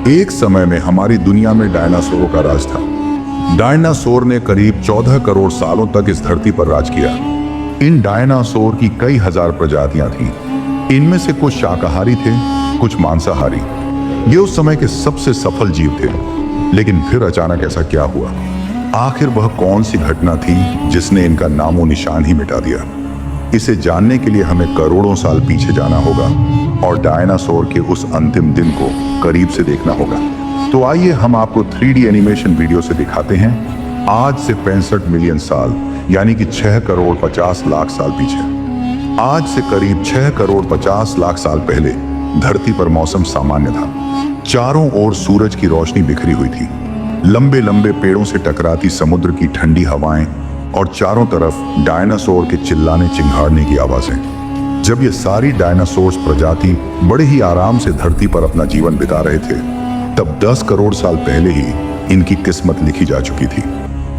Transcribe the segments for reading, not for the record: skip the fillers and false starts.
एक समय में हमारी दुनिया में डायनासोरों का राज था। डायनासोर ने करीब 14 करोड़ सालों तक इस धरती पर राज किया। इन डायनासोर की कई हजार प्रजातियां थीं। इनमें से कुछ शाकाहारी थे, कुछ मांसाहारी। ये उस समय के सबसे सफल जीव थे। लेकिन फिर अचानक ऐसा क्या हुआ? आखिर वह कौन सी घटना थी जिसने इनका नामो निशान ही मिटा दिया? इसे जानने के लिए हमें करोड़ों साल पीछे जाना होगा और डायनासोर के उस अंतिम दिन को करीब से देखना होगा। तो आइए हम आपको 3D एनिमेशन वीडियो से दिखाते हैं आज से 65 मिलियन साल यानी कि 6 करोड़ 50 लाख साल पीछे। आज से करीब 6 करोड़ 50 लाख साल पहले धरती पर मौसम सामान्य था। चारों ओर सूरज की रोशनी बिखरी हुई थी। लंबे लंबे पेड़ों से टकराती समुद्र की ठंडी हवाएं और चारों तरफ डायनासोर के चिल्लाने चिंघाड़ने की आवाजें। जब ये सारी डायनासोर प्रजाति बड़े ही आराम से धरती पर अपना जीवन बिता रहे थे, तब 10 करोड़ साल पहले ही इनकी किस्मत लिखी जा चुकी थी।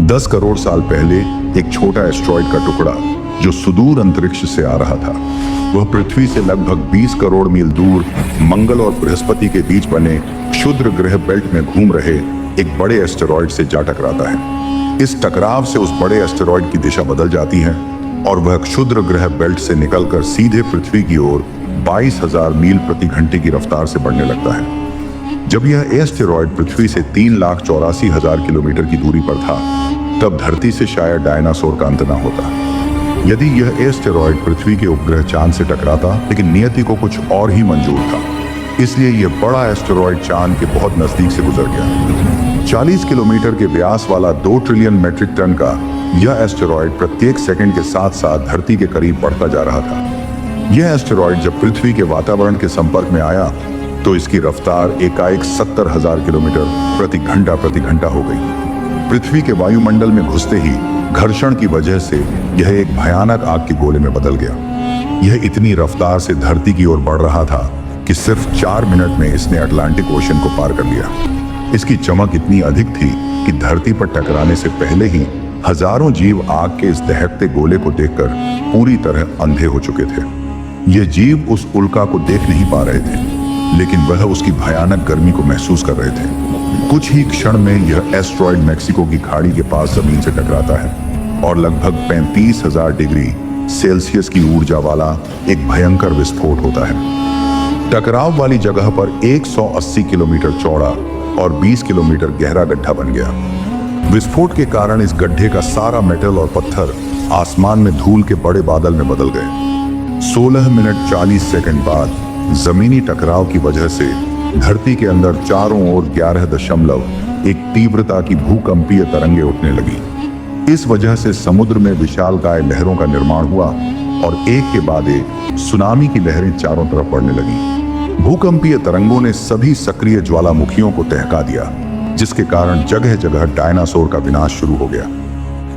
10 करोड़ साल पहले एक छोटा एस्ट्रॉइड का टुकड़ा जो सुदूर अंतरिक्ष से आ रहा था, वह पृथ्वी से लगभग 20 करोड़ मील दूर मंगल और बृहस्पति के बीच बने क्षुद्र ग्रह बेल्ट में घूम रहे एक बड़े एस्टेरॉइड से जा टकराता है। इस टकराव से उस बड़े एस्टेरॉइड की दिशा बदल जाती है और वह क्षुद्र ग्रह बेल्ट से निकलकर सीधे पृथ्वी की ओर 22,000 मील प्रति घंटे की रफ्तार से बढ़ने लगता है। जब यह एस्टेरॉइड पृथ्वी से 3,84,000 किलोमीटर की दूरी पर था, तब धरती से शायद डायनासोर का अंत न होता। यदि यह एस्टेरॉइड पृथ्वी के उपग्रह चांद से टकराता, लेकिन नियति को कुछ और ही मंजूर था, इसलिए यह बड़ा एस्टेरॉइड चांद के बहुत नजदीक से गुजर गया। 40 किलोमीटर के व्यास वाला 2 ट्रिलियन मीट्रिक टन का यह एस्टेरॉइड प्रत्येक सेकंड के साथ साथ धरती के करीब बढ़ता जा रहा था। यह एस्टेरॉइड जब पृथ्वी के वातावरण के संपर्क में आया तो इसकी रफ्तार एकाएक 70,000 किलोमीटर प्रति घंटा हो गई। पृथ्वी के वायुमंडल में घुसते ही घर्षण की वजह से यह एक भयानक आग के गोले में बदल गया। यह इतनी रफ्तार से धरती की ओर बढ़ रहा था कि सिर्फ 4 मिनट में इसने अटलांटिक ओशन को पार कर लिया। इसकी चमक इतनी अधिक थी कि धरती पर टकराने से पहले ही हजारों जीव आग के इस दहकते गोले को देखकर पूरी तरह अंधे हो चुके थे। ये जीव उस उल्का को देख नहीं पा रहे थे, लेकिन वह उसकी भयानक गर्मी को महसूस कर रहे थे। कुछ ही क्षण में यह एस्ट्रॉइड मेक्सिको की खाड़ी के पास जमीन से टकराता है और लगभग 35,000 डिग्री सेल्सियस की ऊर्जा वाला एक भयंकर विस्फोट होता है। टकराव वाली जगह पर 180 किलोमीटर चौड़ा और 20 किलोमीटर गहरा गड्ढा बन गया। विस्फोट के कारण इस गड्ढे का सारा मेटल और पत्थर आसमान में धूल के बड़े बादल में बदल गए। 16 मिनट 40 सेकंड बाद जमीनी टकराव की वजह से धरती के अंदर चारों ओर 11 एक तीव्रता की भूकंपीय तरंगे उठने लगी। इस वजह से समुद्र में विशालकाय लहरों का निर्माण हुआ और एक के बाद एक सुनामी की लहरें चारों तरफ बढ़ने लगी। भूकंपीय तरंगों ने सभी सक्रिय ज्वालामुखियों को दहका दिया, जिसके कारण जगह जगह डायनासोर का विनाश शुरू हो गया।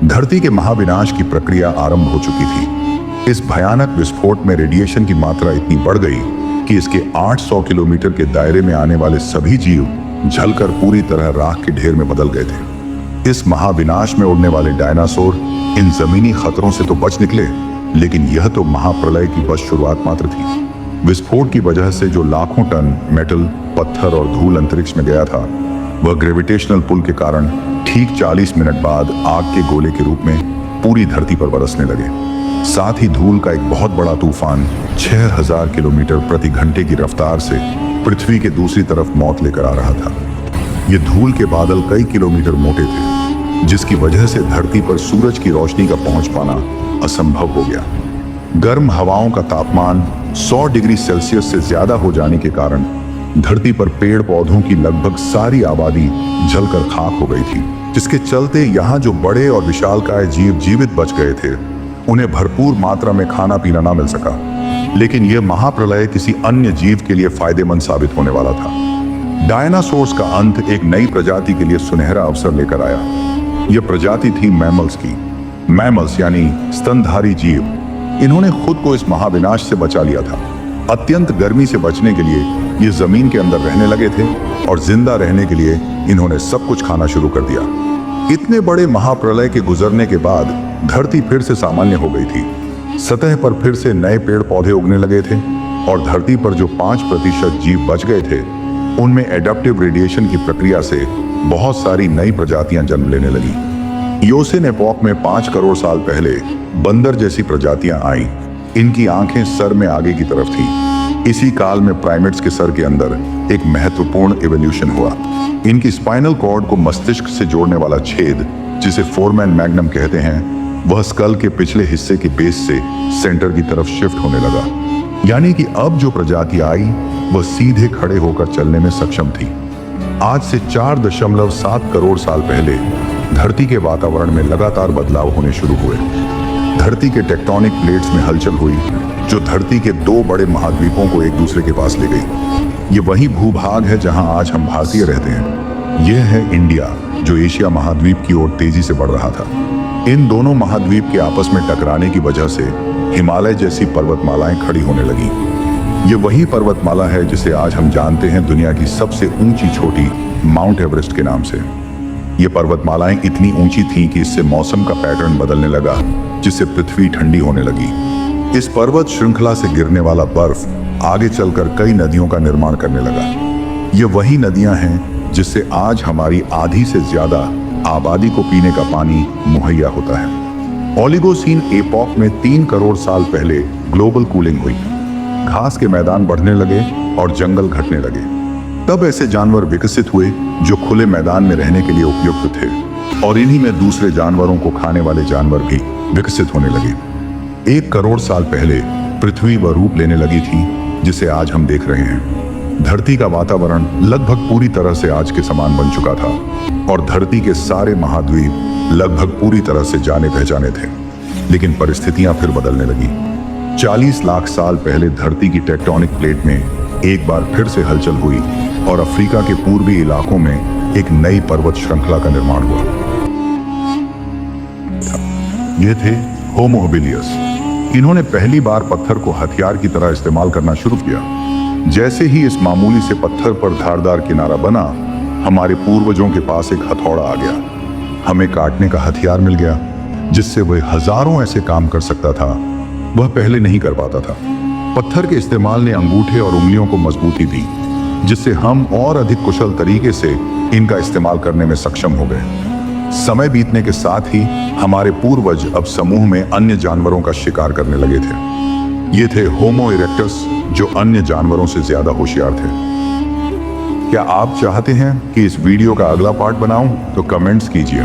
धरती के महाविनाश की प्रक्रिया आरंभ हो चुकी थी। इस भयानक विस्फोट में रेडिएशन की मात्रा इतनी बढ़ गई कि इसके 800 किलोमीटर के दायरे में आने वाले सभी जीव जलकर पूरी तरह राख के ढेर में बदल गए थे। इस महाविनाश में उड़ने वाले डायनासोर इन जमीनी खतरों से तो बच निकले, लेकिन यह तो महाप्रलय की बस शुरुआत मात्र थी। विस्फोट की वजह से जो लाखों टन मेटल, पत्थर और धूल अंतरिक्ष में गया था, वह ग्रेविटेशनल पुल के कारण ठीक 40 मिनट बाद आग के गोले के रूप में पूरी धरती पर बरसने लगे। साथ ही धूल का एक बहुत बड़ा तूफान 6,000 किलोमीटर प्रति घंटे की रफ्तार से पृथ्वी के दूसरी तरफ मौत लेकर आ रहा था। ये धूल के बादल कई किलोमीटर मोटे थे, जिसकी वजह से धरती पर सूरज की रोशनी का पहुंच पाना असंभव हो गया। गर्म हवाओं का तापमान 100 डिग्री सेल्सियस से ज्यादा हो जाने के कारण धरती पर पेड़ पौधों की लगभग सारी आबादी जलकर खाक हो गई थी, जिसके चलते यहाँ जो बड़े और विशालकाय जीव जीवित बच गए थे, उन्हें भरपूर मात्रा में खाना पीना ना मिल सका। लेकिन यह महाप्रलय किसी अन्य जीव के लिए फायदेमंद साबित होने वाला था। डायनासोर्स का अंत एक नई प्रजाति के लिए सुनहरा अवसर लेकर आया। यह प्रजाति थी मैमल्स की। मैमल्स यानी स्तनधारी जीव। इन्होंने खुद को इस महाविनाश से बचा लिया था। अत्यंत गर्मी से बचने के लिए ये जमीन के अंदर रहने लगे थे और जिंदा रहने के लिए इन्होंने सब कुछ खाना शुरू कर दिया। इतने बड़े महाप्रलय के गुजरने के बाद धरती फिर से सामान्य हो गई थी। सतह पर फिर से नए पेड़ पौधे उगने लगे थे और धरती पर जो 5% जीव बच गए थे, उनमें एडाप्टिव रेडिएशन की प्रक्रिया से बहुत सारी नई प्रजातियां जन्म लेने लगी। योसेन एपॉक में 5 करोड़ साल पहले बंदर जैसी प्रजातियां आईं। इनकी आंखें सर में आगे की तरफ थी। इसी काल में प्राइमेट्स के सर के अंदर एक महत्वपूर्ण इवोल्यूशन हुआ। इनकी स्पाइनल कॉर्ड को मस्तिष्क से जोड़ने वाला छेद, जिसे फोरमैन मैग्नम कहते हैं, वह स्कल के पिछले हिस्से के बेस से सेंटर की तरफ शिफ्ट होने लगा। यानी कि अब जो प्रजाति आई वह सीधे खड़े होकर चलने में सक्षम थी। आज से 4.7 करोड़ साल पहले धरती के वातावरण में लगातार बदलाव होने शुरू हुए। धरती के टेक्टोनिक प्लेट्स में हलचल हुई, जो धरती के 2 बड़े महाद्वीपों को एक दूसरे के पास ले गई। ये वही भूभाग है जहां आज हम भारतीय रहते हैं। यह है इंडिया, जो एशिया महाद्वीप की ओर तेजी से बढ़ रहा था। इन दोनों महाद्वीप के आपस में टकराने की वजह से हिमालय जैसी पर्वतमालाएं खड़ी होने लगी। ये वही पर्वतमाला है जिसे आज हम जानते हैं दुनिया की सबसे ऊंची चोटी माउंट एवरेस्ट के नाम से। ये पर्वतमालाएं इतनी ऊंची थीं कि इससे मौसम का पैटर्न बदलने लगा, जिससे पृथ्वी ठंडी होने लगी। इस पर्वत श्रृंखला से गिरने वाला बर्फ आगे चलकर कई नदियों का निर्माण करने लगा। ये वही नदियां हैं जिससे आज हमारी आधी से ज्यादा आबादी को पीने का पानी मुहैया होता है। ओलिगोसीन एपॉक में 3 करोड़ साल पहले ग्लोबल कूलिंग हुई। घास के मैदान बढ़ने लगे और जंगल घटने लगे। तब ऐसे जानवर विकसित हुए जो खुले मैदान में रहने के लिए उपयुक्त थे, और इन्हीं में दूसरे जानवरों को खाने वाले जानवर भी विकसित होने लगे। 1 करोड़ साल पहले पृथ्वी वह रूप लेने लगी थी जिसे आज हम देख रहे हैं। धरती का वातावरण लगभग पूरी तरह से आज के समान बन चुका था, और धरती के सारे महाद्वीप लगभग पूरी तरह से जाने पहचाने थे। लेकिन परिस्थितियां फिर बदलने लगी। 40 लाख साल पहले धरती की टेक्टोनिक प्लेट में एक बार फिर से हलचल हुई और अफ्रीका के पूर्वी इलाकों में एक नई पर्वत श्रृंखला का निर्माण हुआ। ये थे होमो हैबिलियस। इन्होंने पहली बार पत्थर को हथियार की तरह इस्तेमाल करना शुरू किया। जैसे ही इस मामूली से पत्थर पर धारदार किनारा बना, हमारे पूर्वजों के पास एक हथौड़ा आ गया। हमें काटने का हथियार मिल गया, जिससे वह हजारों ऐसे काम कर सकता था वह पहले नहीं कर पाता था। पत्थर के इस्तेमाल ने अंगूठे और उंगलियों को मजबूती दी, जिससे हम और अधिक कुशल तरीके से इनका इस्तेमाल करने में सक्षम हो गए। समय बीतने के साथ ही हमारे पूर्वज अब समूह में अन्य जानवरों का शिकार करने लगे थे। ये थे होमो इरेक्टस, जो अन्य जानवरों से ज्यादा होशियार थे। क्या आप चाहते हैं कि इस वीडियो का अगला पार्ट बनाऊं? तो कमेंट्स कीजिए।